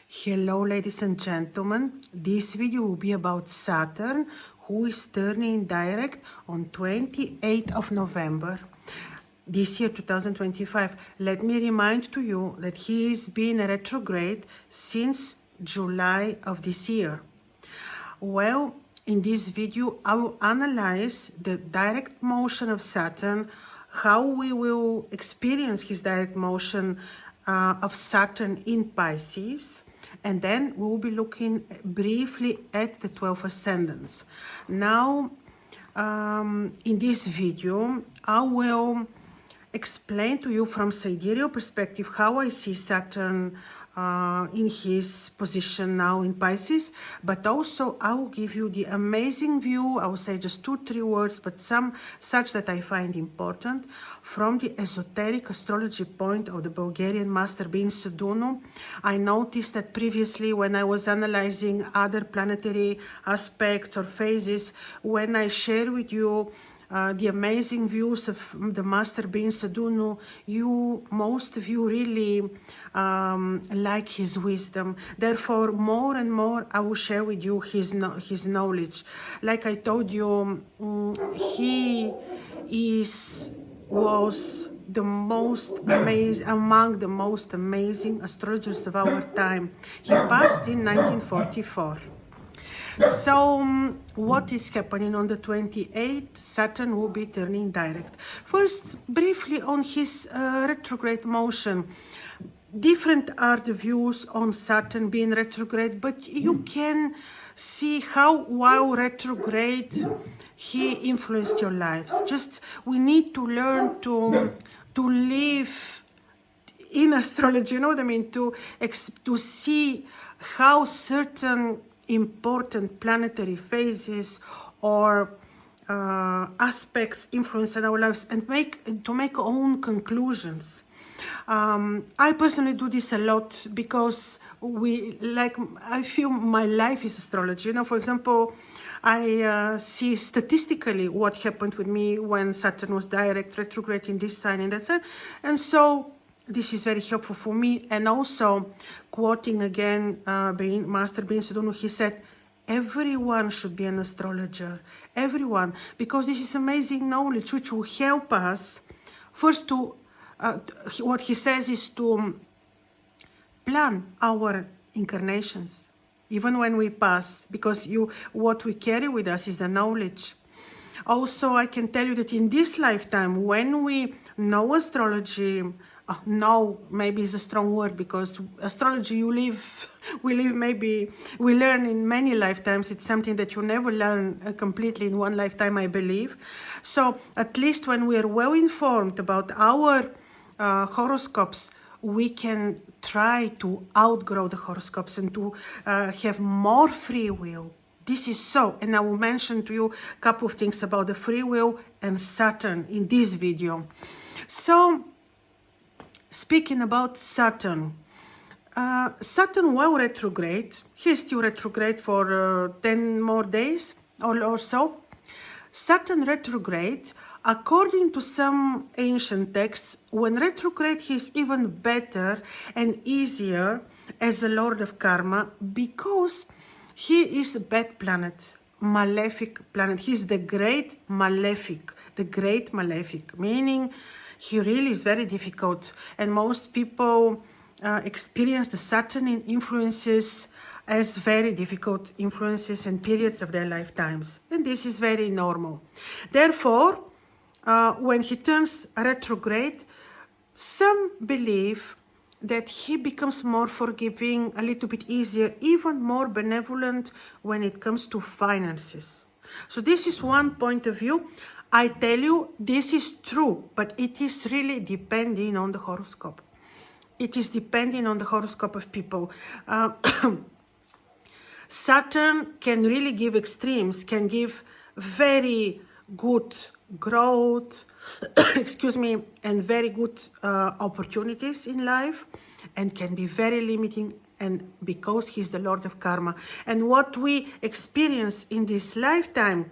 Hello ladies and gentlemen, this video will be about Saturn, who is turning direct on 28th of November this year 2025. Let me remind to you that he is being a retrograde since July of this year. Well, in this video I will analyze the direct motion of Saturn, how we will experience his direct motion of Saturn in Pisces, and then we will be looking briefly at the 12 ascendants. Now, in this video, I will explain to you from sidereal perspective how I see Saturn in his position now in Pisces, but also I will give you the amazing view. I will say just 2-3 words, but some such that I find important from the esoteric astrology point of the Bulgarian master being Sedunu. I noticed that previously when I was analyzing other planetary aspects or phases, when I share with you the amazing views of the master being Sedunu, most of you really like his wisdom. Therefore, more and more I will share with you his knowledge. Like I told you, he was the most amazing, among the most amazing astrologers of our time. He passed in 1944. So, what is happening on the 28th? Saturn will be turning direct. First, briefly on his retrograde motion. Different are the views on Saturn being retrograde, but you can see how, while retrograde, he influenced your lives. Just, we need to learn to live in astrology, you know what I mean? To see how certain important planetary phases or aspects influence in our lives and to make our own conclusions. I personally do this a lot because I feel my life is astrology. You know, for example, I see statistically what happened with me when Saturn was direct, retrograde in this sign and that sign, and so this is very helpful for me. And also, quoting again Master Being Sedunu, he said, everyone should be an astrologer. Everyone. Because this is amazing knowledge which will help us. First, what he says is to plan our incarnations, even when we pass, because what we carry with us is the knowledge. Also, I can tell you that in this lifetime, when we know astrology, no, maybe it's a strong word, because astrology we learn in many lifetimes. It's something that you never learn completely in one lifetime, I believe. So at least when we are well informed about our horoscopes, we can try to outgrow the horoscopes and to have more free will. This is so, and I will mention to you a couple of things about the free will and Saturn in this video. So, speaking about Saturn, Saturn while retrograde, he is still retrograde for 10 more days or so. Saturn retrograde, according to some ancient texts, when retrograde he is even better and easier as a lord of karma, because he is a bad planet, malefic planet. He is the great malefic, meaning he really is very difficult, and most people experience the Saturn influences as very difficult influences and periods of their lifetimes, and this is very normal. Therefore, when he turns retrograde, some believe that he becomes more forgiving, a little bit easier, even more benevolent when it comes to finances. So this is one point of view. I tell you, this is true, but it is really depending on the horoscope. It is depending on the horoscope of people. Saturn can really give extremes, can give very good growth, and very good opportunities in life, and can be very limiting, and because he's the Lord of Karma. And what we experience in this lifetime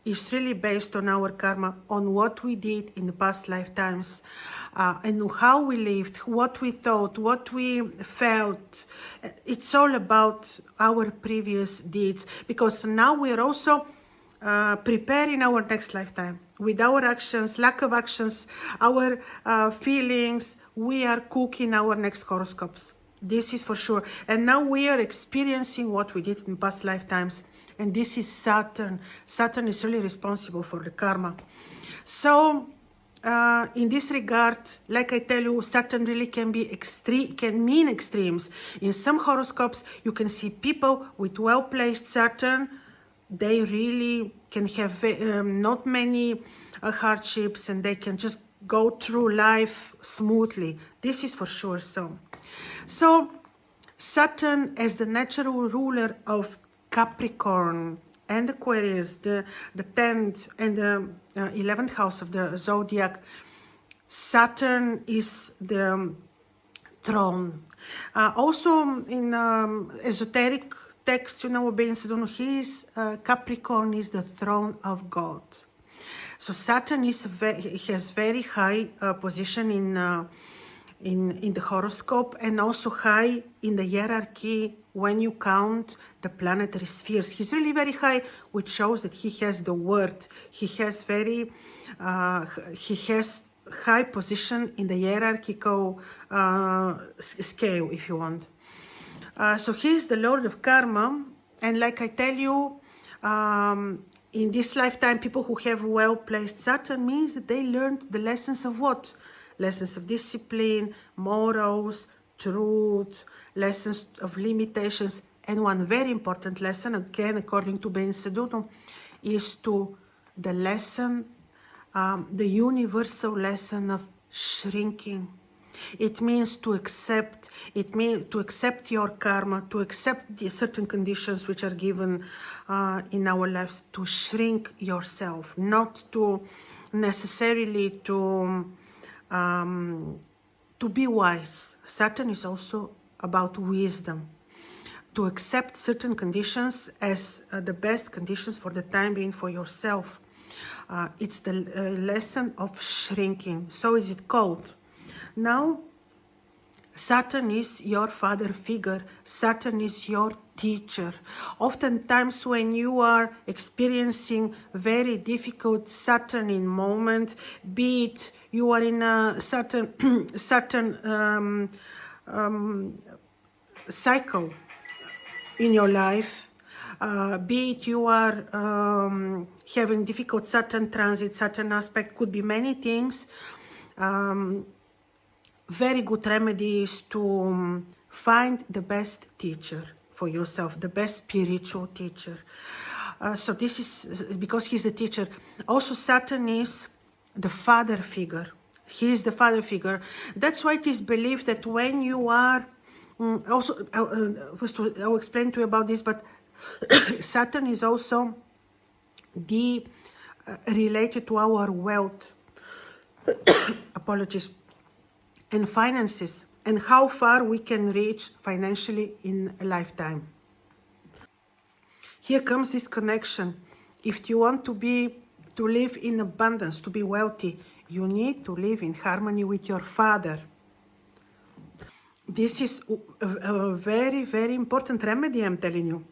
is really based on our karma, on what we did in the past lifetimes. and how we lived, what we thought, what we felt. It's all about our previous deeds, because now we're also preparing our next lifetime. With our actions, lack of actions, our feelings, we are cooking our next horoscopes. This is for sure. And now we are experiencing what we did in past lifetimes. And this is Saturn. Saturn is really responsible for the karma. So in this regard, like I tell you, Saturn really can be extreme, can mean extremes. In some horoscopes, you can see people with well-placed Saturn. They really can have not many hardships, and they can just go through life smoothly. This is for sure so. So Saturn as the natural ruler of Capricorn and Aquarius, the 10th and the 11th house of the zodiac, Saturn is the throne. Also in esoteric text, you know, Capricorn is the throne of God. So Saturn is has very high position in the horoscope, and also high in the hierarchy when you count the planetary spheres. He's really very high, which shows that he has the word. He has high position in the hierarchical scale, if you want. So he's the Lord of Karma, and like I tell you, in this lifetime, people who have well-placed Saturn means that they learned the lessons of what? Lessons of discipline, morals, truth, lessons of limitations, and one very important lesson, again, according to Ben Seduto, is to the lesson, the universal lesson of shrinking. It means to accept. It means to accept your karma, to accept the certain conditions which are given in our lives, to shrink yourself, not to necessarily to be wise. Saturn is also about wisdom, to accept certain conditions as the best conditions for the time being for yourself. It's the lesson of shrinking. So is it called. Now, Saturn is your father figure. Saturn is your teacher. Oftentimes when you are experiencing very difficult Saturnian moment, be it you are in a Saturn cycle in your life, be it you are having difficult Saturn transit, Saturn aspect, could be many things. Very good remedy is to find the best teacher for yourself, the best spiritual teacher. So this is because he's the teacher. Also, Saturn is the father figure. He is the father figure. That's why it is believed that when you are also, first I'll explain to you about this, but Saturn is also related to our wealth. Apologies. And finances, and how far we can reach financially in a lifetime. Here comes this connection. If you want to live in abundance, to be wealthy, you need to live in harmony with your father. This is a very, very important remedy, I'm telling you.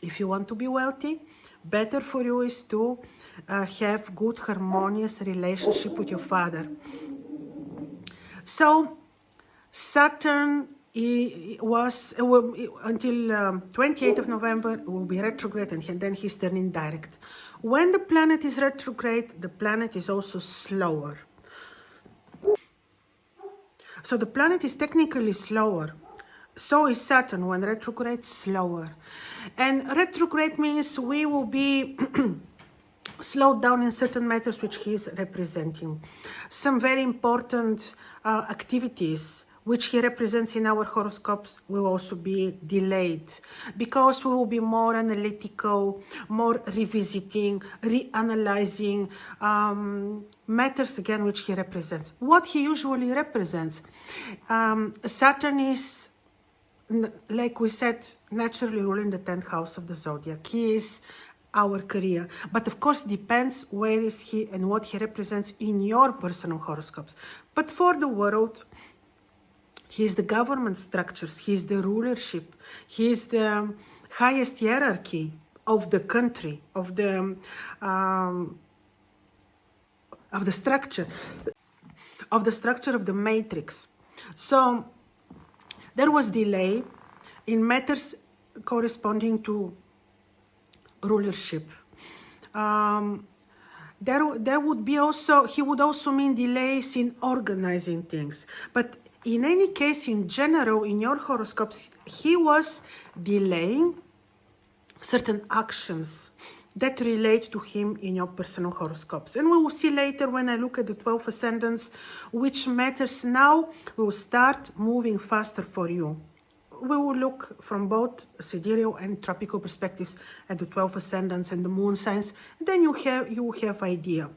If you want to be wealthy, better for you is to have good, harmonious relationship with your father. So Saturn was until 28th of November will be retrograde, and then he's turning direct. When the planet is retrograde, the planet is also slower. So the planet is technically slower. So is Saturn when retrograde, slower. And retrograde means we will be slowed down in certain matters which he is representing. Some very important activities which he represents in our horoscopes will also be delayed, because we will be more analytical, more revisiting, reanalyzing matters again which he represents. What he usually represents, Saturn is, like we said, naturally ruling the 10th house of the zodiac. He is our career. But of course, depends where is he and what he represents in your personal horoscopes. But for the world, he is the government structures, he is the rulership, he is the highest hierarchy of the country, of the structure, of the matrix. So there was delay in matters corresponding to rulership. There would be also, he would also mean delays in organizing things. But in any case, in general, in your horoscopes, he was delaying certain actions that relate to him in your personal horoscopes. And we will see later when I look at the 12 ascendants, which matters now will start moving faster for you. We will look from both sidereal and tropical perspectives at the 12 ascendants and the moon signs, and then you will have idea.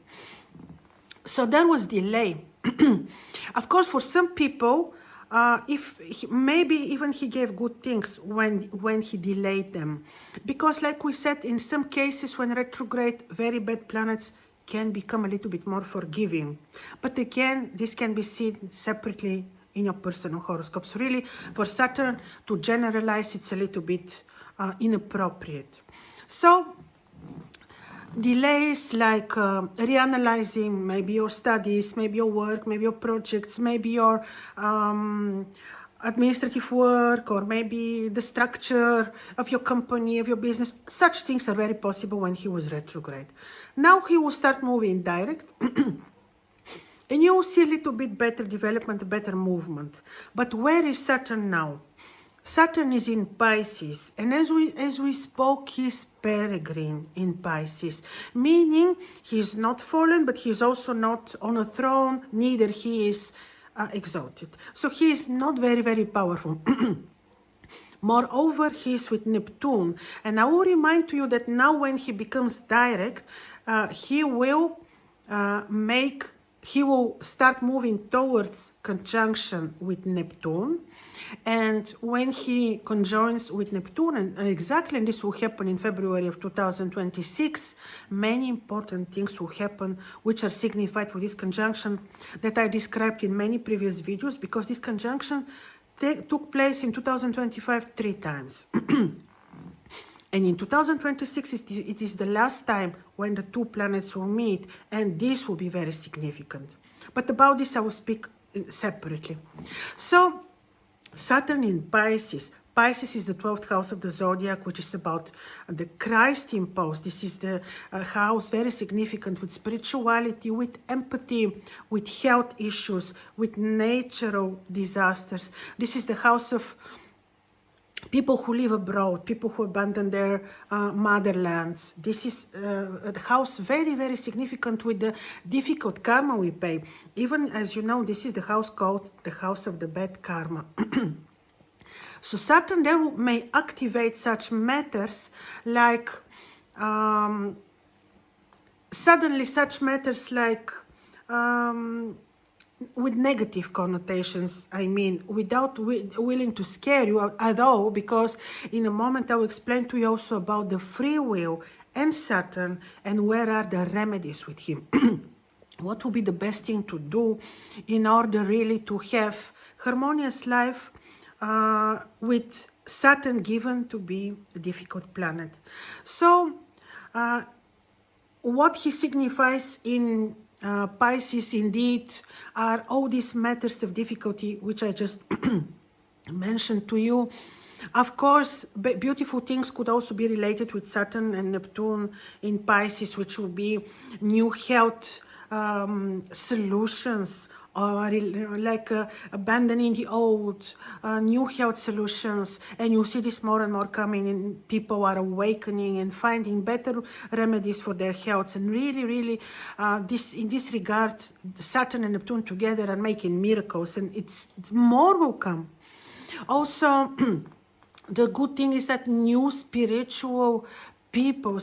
So there was delay. Of course, for some people, maybe even he gave good things when he delayed them. Because like we said, in some cases when retrograde, very bad planets can become a little bit more forgiving. But again, this can be seen separately in your personal horoscopes. Really, for Saturn to generalize, it's a little bit inappropriate. So delays like reanalyzing maybe your studies, maybe your work, maybe your projects, maybe your administrative work, or maybe the structure of your company, of your business. Such things are very possible when he was retrograde. Now he will start moving direct. And you will see a little bit better development, better movement. But where is Saturn now? Saturn is in Pisces, and as we spoke, he's peregrine in Pisces, meaning he's not fallen, but he's also not on a throne, neither he is exalted. So he is not very, very powerful. Moreover, he is with Neptune, and I will remind you that now when he becomes direct, he will start moving towards conjunction with Neptune. And when he conjoins with Neptune, and exactly this will happen in February of 2026, many important things will happen which are signified with this conjunction that I described in many previous videos, because this conjunction took place in 2025 3 times. And in 2026, it is the last time when the 2 planets will meet, and this will be very significant. But about this, I will speak separately. So, Saturn in Pisces. Pisces is the 12th house of the zodiac, which is about the Christ imposed. This is the house very significant with spirituality, with empathy, with health issues, with natural disasters. This is the house of people who live abroad, people who abandon their motherlands. This is a house very, very significant with the difficult karma we pay. Even, as you know, this is the house called the house of the bad karma. So Saturn there may activate such matters like, suddenly such matters like, with negative connotations, I mean, without willing to scare you at all, because in a moment I will explain to you also about the free will and Saturn and where are the remedies with him. What will be the best thing to do in order really to have harmonious life with Saturn given to be a difficult planet. So what he signifies in Pisces indeed are all these matters of difficulty which I just mentioned to you. Of course, beautiful things could also be related with Saturn and Neptune in Pisces, which will be new health solutions, or like abandoning the old, new health solutions. And you see this more and more coming in. People are awakening and finding better remedies for their health. And really, really, in this regard, Saturn and Neptune together are making miracles, and it's more will come. Also, the good thing is that new spiritual people,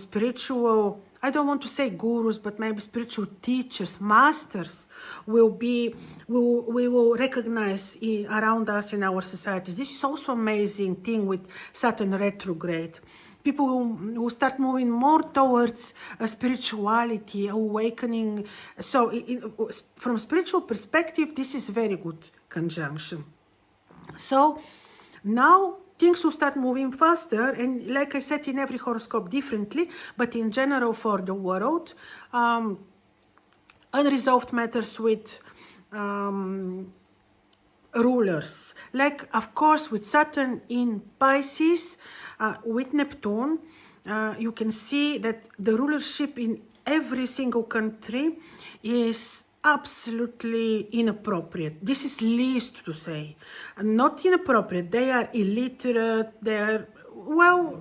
I don't want to say gurus, but maybe spiritual teachers, masters we will recognize around us in our societies. This is also amazing thing with Saturn retrograde, people who start moving more towards spirituality, awakening. So from spiritual perspective, this is very good conjunction. So now things will start moving faster, and like I said, in every horoscope differently, but in general for the world, unresolved matters with rulers, like of course with Saturn in Pisces, with Neptune, you can see that the rulership in every single country is absolutely inappropriate. This is least to say. Not inappropriate, they are illiterate, they are, well,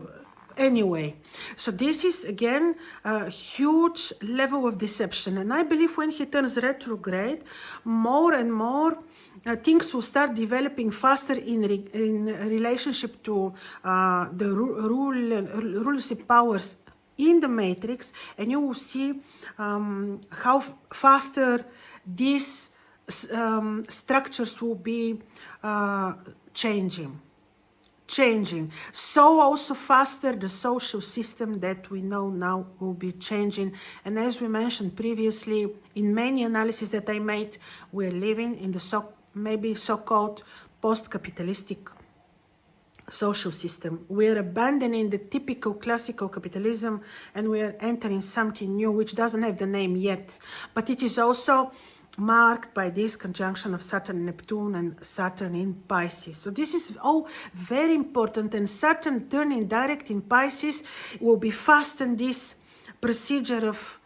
anyway. So this is again a huge level of deception, and I believe when he turns retrograde, more and more things will start developing faster in relationship to the rulership powers in the matrix, and you will see how faster these structures will be changing. So also faster the social system that we know now will be changing. And as we mentioned previously in many analyses that I made, we're living in the maybe so-called post-capitalistic social system. We're abandoning the typical classical capitalism, and we're entering something new which doesn't have the name yet, but it is also marked by this conjunction of Saturn, Neptune, and Saturn in Pisces. So this is all very important, and Saturn turning direct in Pisces will be fast in this procedure of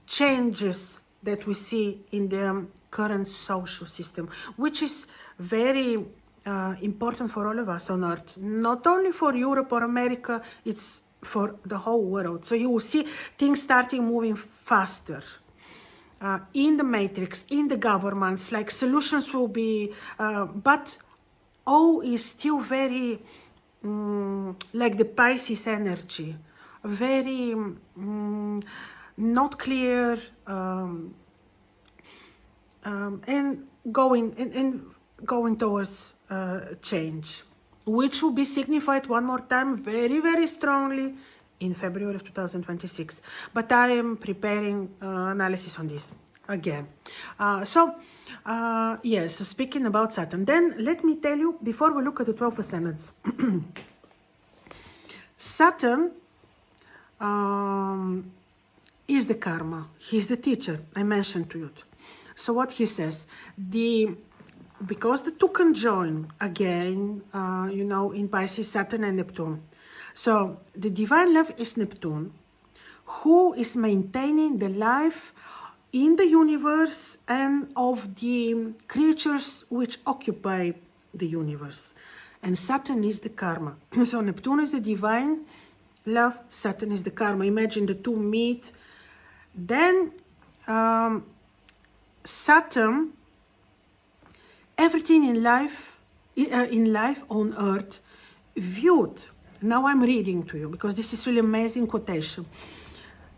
changes that we see in the current social system, which is very important for all of us on Earth, not only for Europe or America, it's for the whole world. So you will see things starting moving faster. In the matrix, in the governments, like solutions will be, but all is still very like the Pisces energy, very not clear, and going towards change, which will be signified one more time very, very strongly in February of 2026. But I am preparing analysis on this again. Yes, speaking about Saturn, then let me tell you, before we look at the 12 ascendants, Saturn is the karma. He's the teacher, I mentioned to you. So what he says, because the two conjoin again, you know, in Pisces, Saturn and Neptune. So the divine love is Neptune, who is maintaining the life in the universe and of the creatures which occupy the universe. And Saturn is the karma. So Neptune is the divine love, Saturn is the karma. Imagine the two meet. Then Saturn, everything in life on Earth viewed, now I'm reading to you because this is really amazing quotation,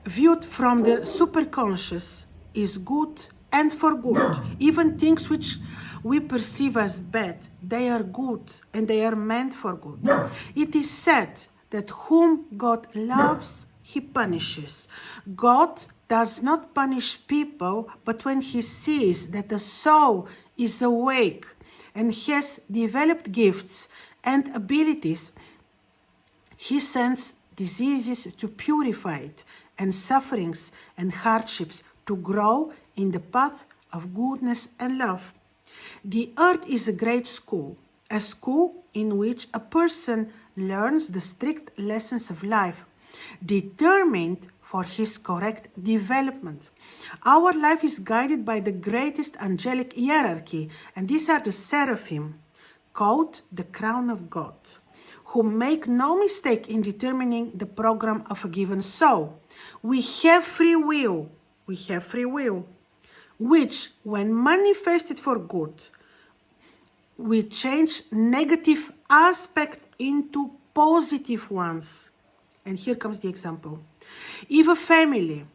viewed from the superconscious is good and for good. Even things which we perceive as bad, they are good and they are meant for good. It is said that whom God loves, he punishes. God does not punish people, but when he sees that the soul is awake and has developed gifts and abilities, he sends diseases to purify it, and sufferings and hardships to grow in the path of goodness and love. The earth is a great school, a school in which a person learns the strict lessons of life, determined for his correct development. Our life is guided by the greatest angelic hierarchy, and these are the seraphim, called the crown of God, who make no mistake in determining the program of a given soul. We have free will, which, when manifested for good, we change negative aspects into positive ones. And here comes the example. If a family,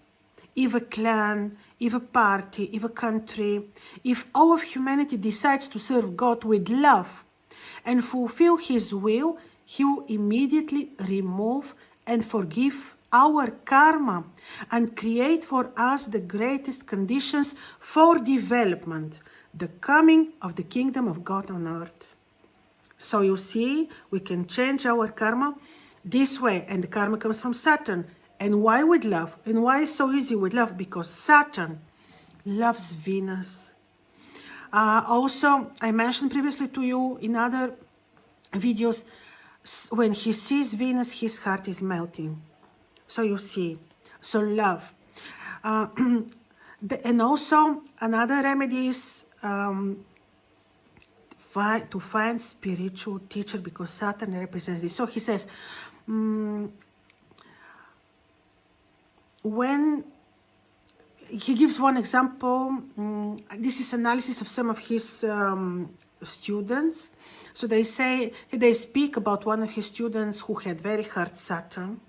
if a clan, if a party, if a country, if all of humanity decides to serve God with love and fulfill his will, he will immediately remove and forgive our karma and create for us the greatest conditions for development, the coming of the kingdom of God on earth. So you see, we can change our karma this way, and the karma comes from Saturn. And why with love? And why is so easy with love? Because Saturn loves Venus. Also, I mentioned previously to you in other videos, when he sees Venus, his heart is melting. So you see, so love. And also, another remedy is to find spiritual teacher, because Saturn represents this. So he says, when he gives one example, this is analysis of some of his students. So they speak about one of his students who had very hard Saturn,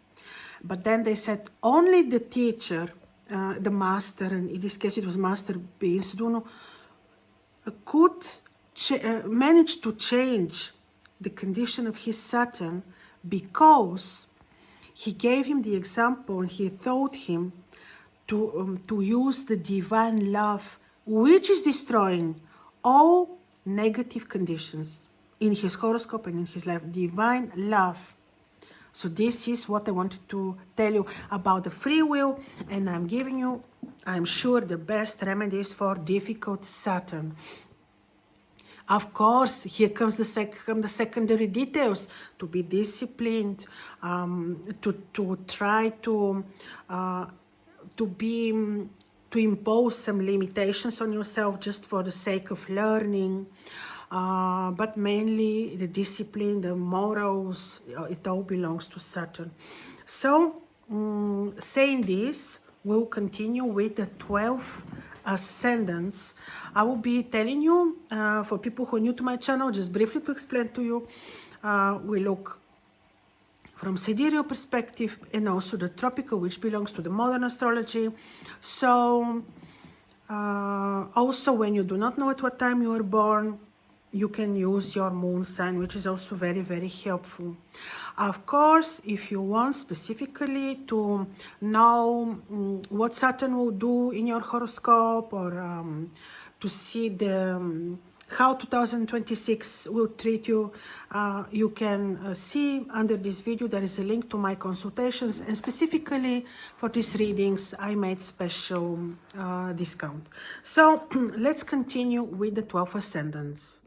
but then they said only the teacher, the master, and in this case it was Master Duno, could manage to change the condition of his Saturn, because he gave him the example and he taught him to use the divine love, which is destroying all negative conditions in his horoscope and in his life. Divine love. So this is what I wanted to tell you about the free will, and I'm giving you, I'm sure, the best remedies for difficult Saturn. Of course, here comes the secondary details: to be disciplined, to try to impose some limitations on yourself just for the sake of learning, but mainly the discipline, the morals, it all belongs to Saturn. So, saying this, we'll continue with the 12 ascendants. I will be telling you, for people who are new to my channel, just briefly to explain to you, we look from sidereal perspective, and also the tropical, which belongs to the modern astrology. So also, when you do not know at what time you were born, you can use your moon sign, which is also very, very helpful. Of course, if you want specifically to know what Saturn will do in your horoscope, or to see how 2026 will treat you, you can see under this video there is a link to my consultations, and specifically for these readings I made special discount. So let's continue with the 12 ascendants.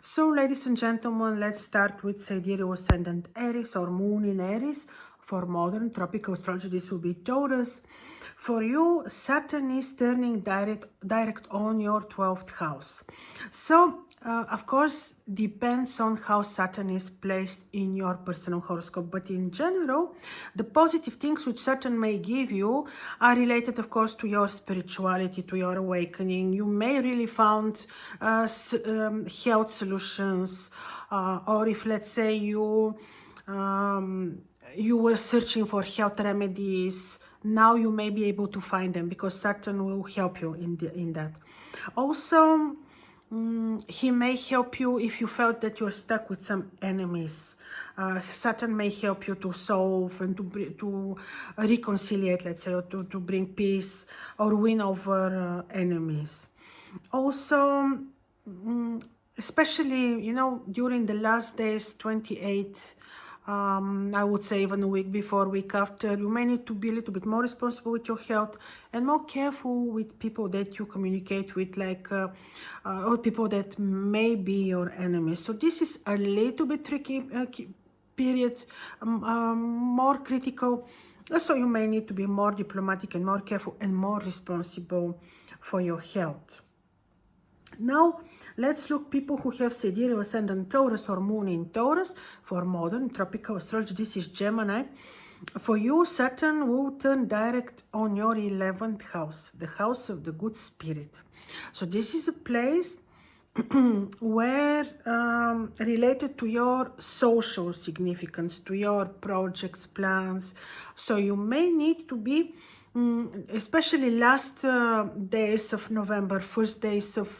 So, ladies and gentlemen, let's start with sidereal ascendant Aries, or moon in Aries. For modern tropical astrology, this will be Taurus. For you, Saturn is turning direct on your 12th house. So, of course, depends on how Saturn is placed in your personal horoscope. But in general, the positive things which Saturn may give you are related, of course, to your spirituality, to your awakening. You may really found health solutions, or if, let's say, you were searching for health remedies, now you may be able to find them, because Saturn will help you in that. Also, he may help you if you felt that you're stuck with some enemies. Saturn may help you to solve and to reconciliate, let's say, or to bring peace or win over enemies. Also, especially, you know, during the last days, 28, I would say even a week before, week after, you may need to be a little bit more responsible with your health and more careful with people that you communicate with, like or people that may be your enemies. So this is a little bit tricky period, more critical. So you may need to be more diplomatic and more careful and more responsible for your health. Now, let's look people who have sidereal ascendant Taurus or moon in Taurus. For modern tropical astrology, this is Gemini. For you, Saturn will turn direct on your 11th house, the house of the good spirit. So this is a place where related to your social significance, to your projects, plans. So you may need to be especially last days of November, first days of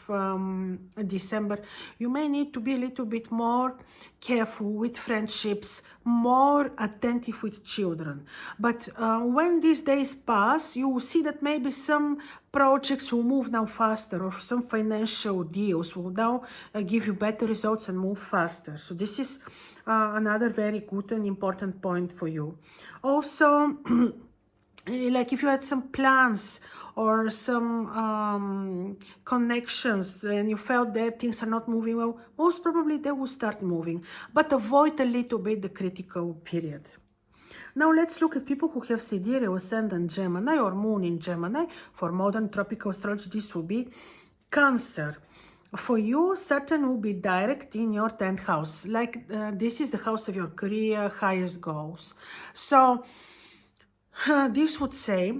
December, you may need to be a little bit more careful with friendships, more attentive with children. But when these days pass, you will see that maybe some projects will move now faster, or some financial deals will now give you better results and move faster. So this is another very good and important point for you. Also, like if you had some plans or some connections and you felt that things are not moving well, most probably they will start moving. But avoid a little bit the critical period. Now let's look at people who have sidereal ascendant Gemini or moon in Gemini. For modern tropical astrology, this will be Cancer. For you, Saturn will be direct in your 10th house. Like this is the house of your career, highest goals. So this would say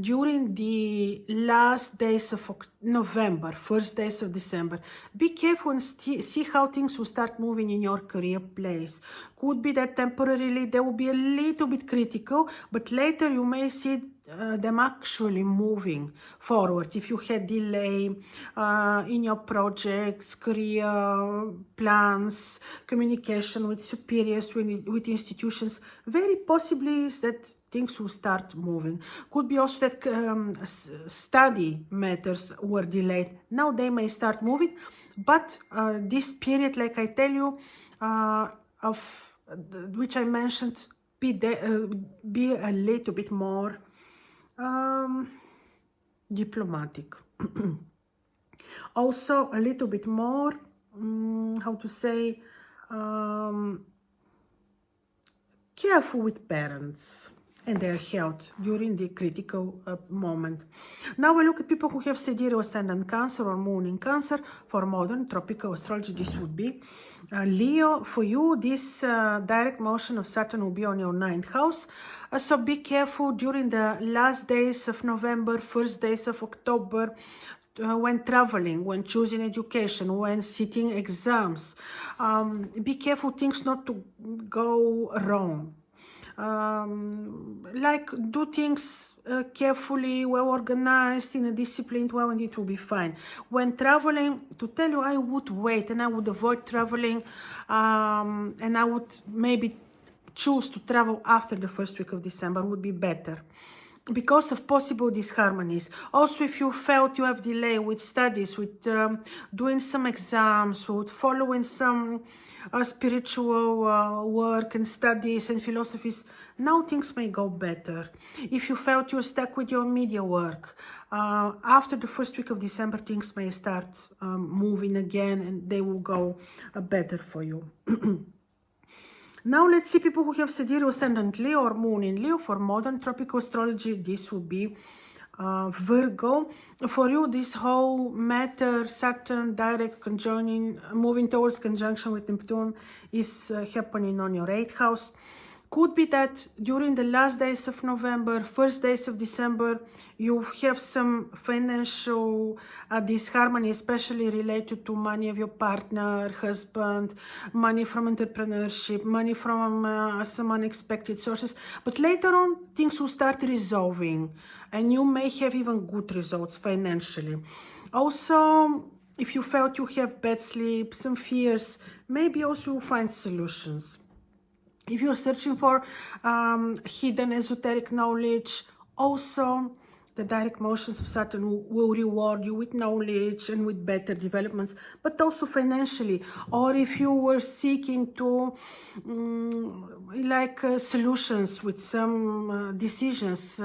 during the last days of November, first days of December, be careful and see how things will start moving in your career place. Could be that temporarily they will be a little bit critical, but later you may see them actually moving forward. If you had delay in your projects, career plans, communication with superiors, with institutions, very possibly is that things will start moving. Could be also that study matters were delayed. Now they may start moving, but this period, like I tell you, of which I mentioned, be a little bit more diplomatic. Also a little bit more, how to say, careful with parents and their health during the critical moment. Now we look at people who have sidereal ascendant Cancer or moon in Cancer. For modern tropical astrology, this would be Leo. For you, this direct motion of Saturn will be on your 9th house. So be careful during the last days of November, first days of October, when traveling, when choosing education, when sitting exams. Be careful things not to go wrong. Like do things carefully, well organized, in a disciplined way, and it will be fine. When traveling, to tell you, I would wait and I would avoid traveling, and I would maybe choose to travel after the first week of December would be better, because of possible disharmonies. Also, if you felt you have delay with studies, with doing some exams, with following some spiritual work and studies and philosophies, now things may go better. If you felt you're stuck with your media work, after the first week of December, things may start moving again and they will go better for you. Now let's see people who have sidereal ascendant Leo or moon in Leo. For modern tropical astrology, this will be Virgo. For you, this whole matter, Saturn direct conjoining, moving towards conjunction with Neptune, is happening on your 8th house. Could be that during the last days of November, first days of December, you have some financial disharmony, especially related to money of your partner, husband, money from entrepreneurship, money from some unexpected sources. But later on, things will start resolving and you may have even good results financially. Also, if you felt you have bad sleep, some fears, maybe also you'll find solutions. If you're searching for hidden esoteric knowledge, also the direct motions of Saturn will reward you with knowledge and with better developments, but also financially. Or if you were seeking to solutions with some decisions,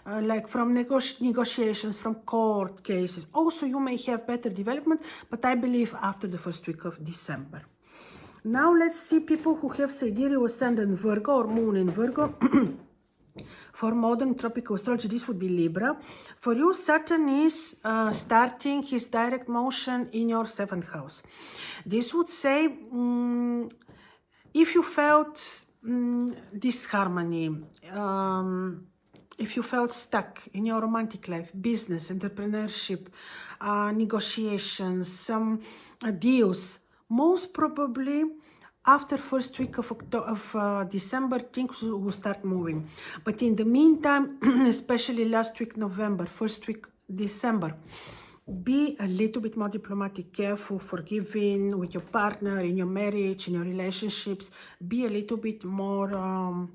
like from negotiations, from court cases, also you may have better development, but I believe after the first week of December. Now let's see people who have sidereal ascendant Virgo or moon in Virgo. For modern tropical astrology, this would be Libra. For you, Saturn is starting his direct motion in your 7th house. This would say, if you felt disharmony, if you felt stuck in your romantic life, business, entrepreneurship, negotiations, some deals, most probably after first week of December, things will start moving. But in the meantime, especially last week November, first week December, be a little bit more diplomatic, careful, forgiving with your partner, in your marriage, in your relationships. Be a little bit more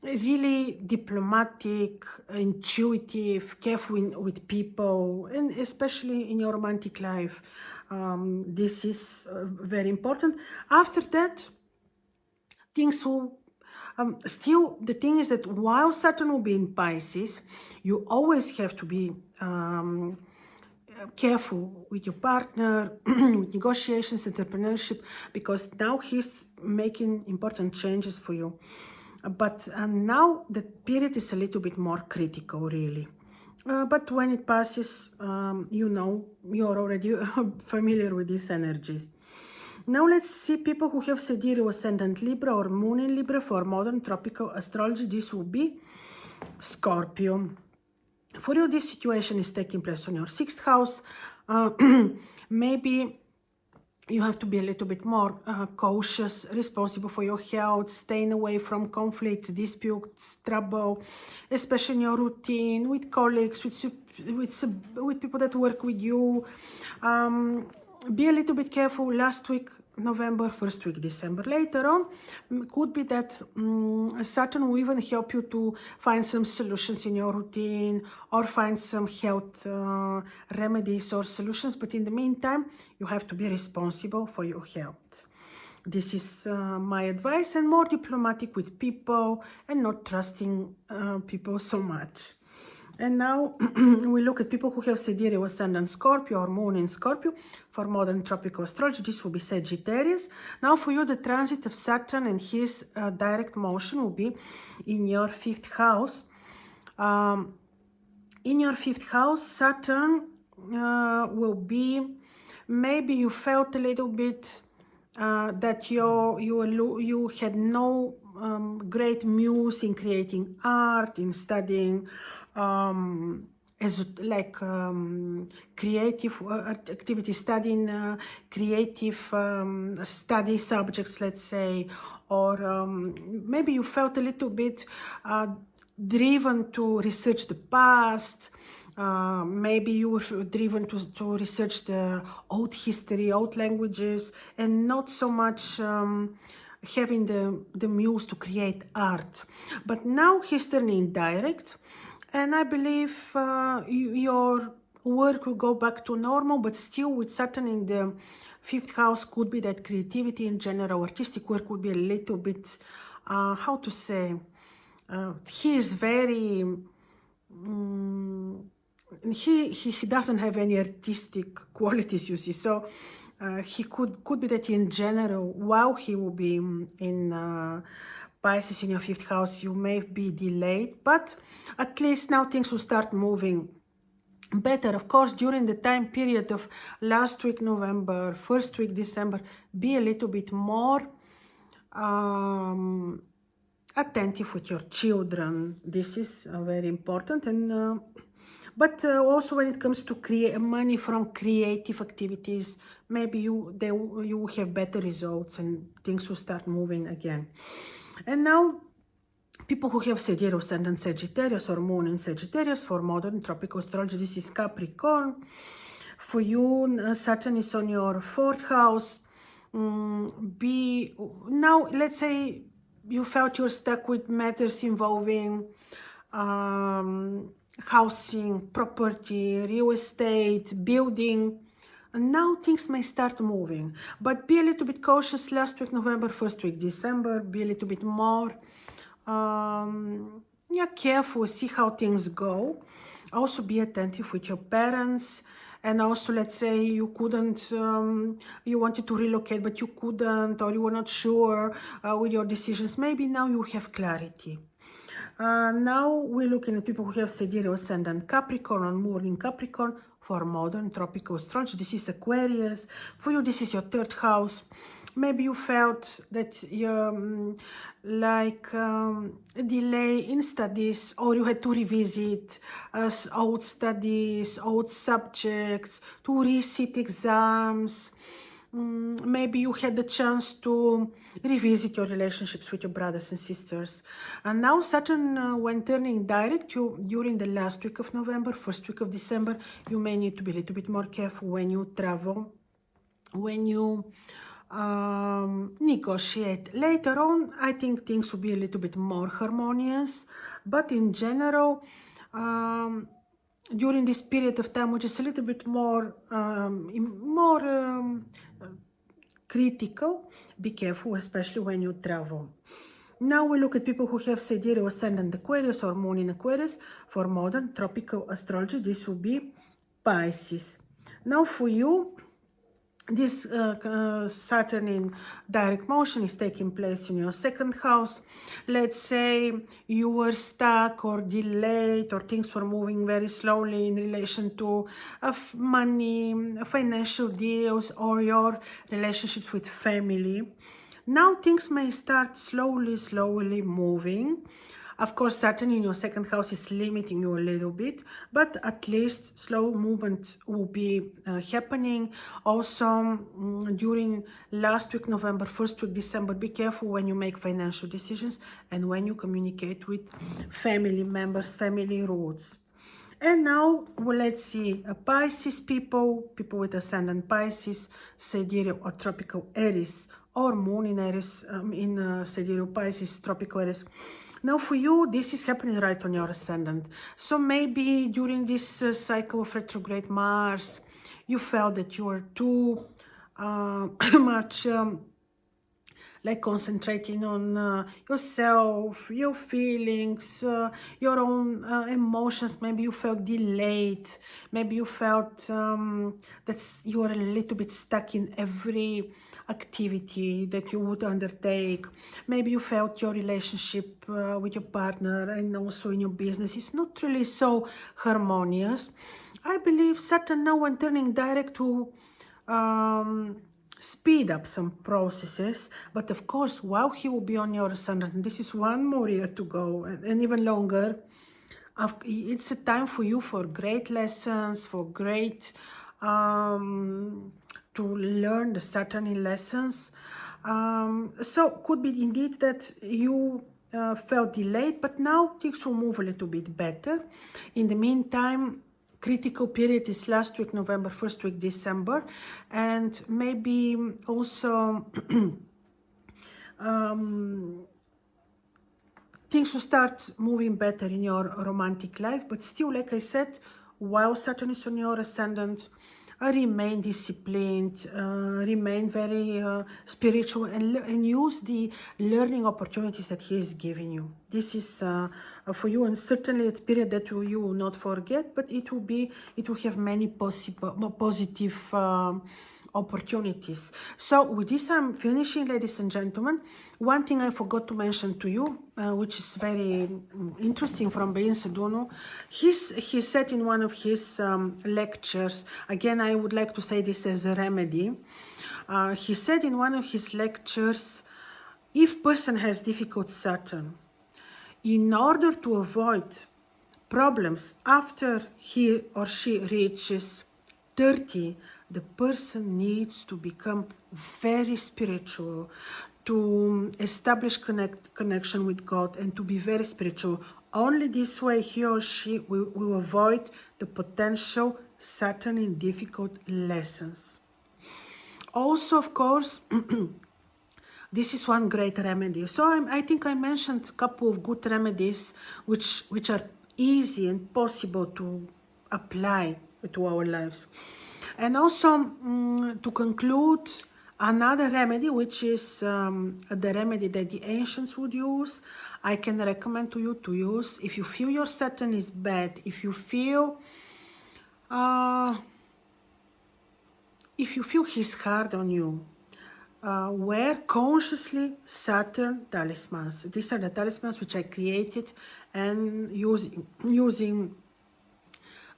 really diplomatic, intuitive, careful with people, and especially in your romantic life. This is very important. After that, things will still, the thing is that while Saturn will be in Pisces, you always have to be careful with your partner, with negotiations, entrepreneurship, because now he's making important changes for you. But now the period is a little bit more critical, really. But when it passes, you know, you're already familiar with these energies. Now let's see people who have sidereal ascendant Libra or moon in Libra for modern tropical astrology. This will be Scorpio. For you, this situation is taking place on your 6th house. Maybe you have to be a little bit more cautious, responsible for your health, staying away from conflicts, disputes, trouble, especially in your routine, with colleagues, with people that work with you. Be a little bit careful last week, November, first week, December. Later on, could be that Saturn will even help you to find some solutions in your routine or find some health remedies or solutions. But in the meantime, you have to be responsible for your health. This is my advice, and more diplomatic with people and not trusting people so much. And now we look at people who have sidereal ascendant Scorpio or moon in Scorpio for modern tropical astrology. This will be Sagittarius. Now for you, the transit of Saturn and his direct motion will be in your 5th house. In your 5th house, Saturn will be, maybe you felt a little bit that you had no great muse in creating art, in studying as like creative activity, studying creative study subjects, let's say, or maybe you felt a little bit driven to research the past. Maybe you were driven to research the old history, old languages, and not so much having the muse to create art. But now he's turning direct, and I believe your work will go back to normal, but still with Saturn in the 5th house, could be that creativity in general, artistic work would be a little bit, how to say, he is very, he doesn't have any artistic qualities, you see, so he could be that in general, while he will be in Pisces in your 5th house, you may be delayed, but at least now things will start moving better. Of course, during the time period of last week November, first week December, be a little bit more attentive with your children. This is very important. And but also when it comes to create money from creative activities, maybe you have better results and things will start moving again. And now, people who have sidereal ascendant Sagittarius or moon in Sagittarius for modern tropical astrology, this is Capricorn. For you, Saturn is on your 4th house. Now, let's say you felt you're stuck with matters involving housing, property, real estate, building. And now things may start moving, but be a little bit cautious last week, November, first week, December, be a little bit more careful, see how things go. Also be attentive with your parents. And also, let's say you couldn't, you wanted to relocate, but you couldn't, or you were not sure with your decisions. Maybe now you have clarity. Now we're looking at people who have sidereal ascendant Capricorn and moon in Capricorn for modern tropical astrology. This is Aquarius. For you, this is your 3rd house. Maybe you felt that you a delay in studies, or you had to revisit old studies, old subjects, to resit exams. maybe you had the chance to revisit your relationships with your brothers and sisters. And now Saturn, when turning direct, during the last week of November, first week of December, you may need to be a little bit more careful when you travel, when you negotiate. Later on, I think things will be a little bit more harmonious, but in general, during this period of time, which is a little bit more critical, be careful, especially when you travel. Now we look at people who have sidereal ascendant Aquarius or moon in Aquarius. For modern tropical astrology, this will be Pisces. Now for you, this Saturn in direct motion is taking place in your second house. Let's say you were stuck or delayed, or things were moving very slowly in relation to money, financial deals, or your relationships with family. Now things may start slowly moving. Of course, Saturn in your second house is limiting you a little bit, but at least slow movement will be happening. Also, during last week, November, first week, December, be careful when you make financial decisions and when you communicate with family members, family roots. And now, well, let's see, Pisces people with ascendant Pisces, sidereal or tropical Aries, or moon in Aries, in sidereal Pisces, tropical Aries. Now for you, this is happening right on your ascendant. So maybe during this cycle of retrograde Mars, you felt that you were too much like concentrating on yourself, your feelings, your own emotions. Maybe you felt delayed. Maybe you felt that you were a little bit stuck in every activity that you would undertake. Maybe you felt your relationship with your partner and also in your business is not really so harmonious. I believe Saturn now, when turning direct, to speed up some processes, but of course, while he will be on your ascendant, this is one more year to go, and even longer, it's a time for you for great lessons, for great to learn the Saturn in lessons. So could be indeed that you felt delayed, but now things will move a little bit better. In the meantime, critical period is last week November, first week December, and maybe also things will start moving better in your romantic life. But still, like I said, while Saturn is on your ascendant, remain disciplined, remain very spiritual, and use the learning opportunities that he is giving you. This is for you, and certainly a period that you will not forget, but it will have many positive opportunities. So with this, I'm finishing, ladies and gentlemen. One thing I forgot to mention to you, which is very interesting, from Bein Sedunu. He said in one of his lectures, again, I would like to say this as a remedy. He said in one of his lectures, if person has difficult Saturn, in order to avoid problems after he or she reaches 30, the person needs to become very spiritual, to establish connection with God, and to be very spiritual. Only this way he or she will avoid the potential Saturn in difficult lessons. Also, of course, this is one great remedy. So I think I mentioned a couple of good remedies which are easy and possible to apply to our lives. And also, to conclude, another remedy, which is the remedy that the ancients would use, I can recommend to you to use if you feel your Saturn is bad, if you feel he's hard on you, wear consciously Saturn talismans. These are the talismans which I created, and using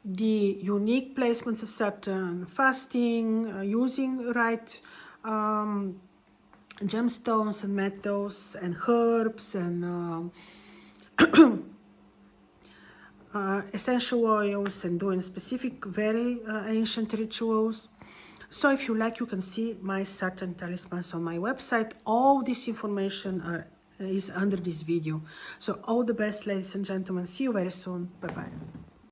the unique placements of Saturn, fasting, using right gemstones and metals and herbs and essential oils, and doing specific very ancient rituals. So if you like, you can see my Saturn talismans on my website. All this information is under this video. So all the best, ladies and gentlemen. See you very soon. Bye bye.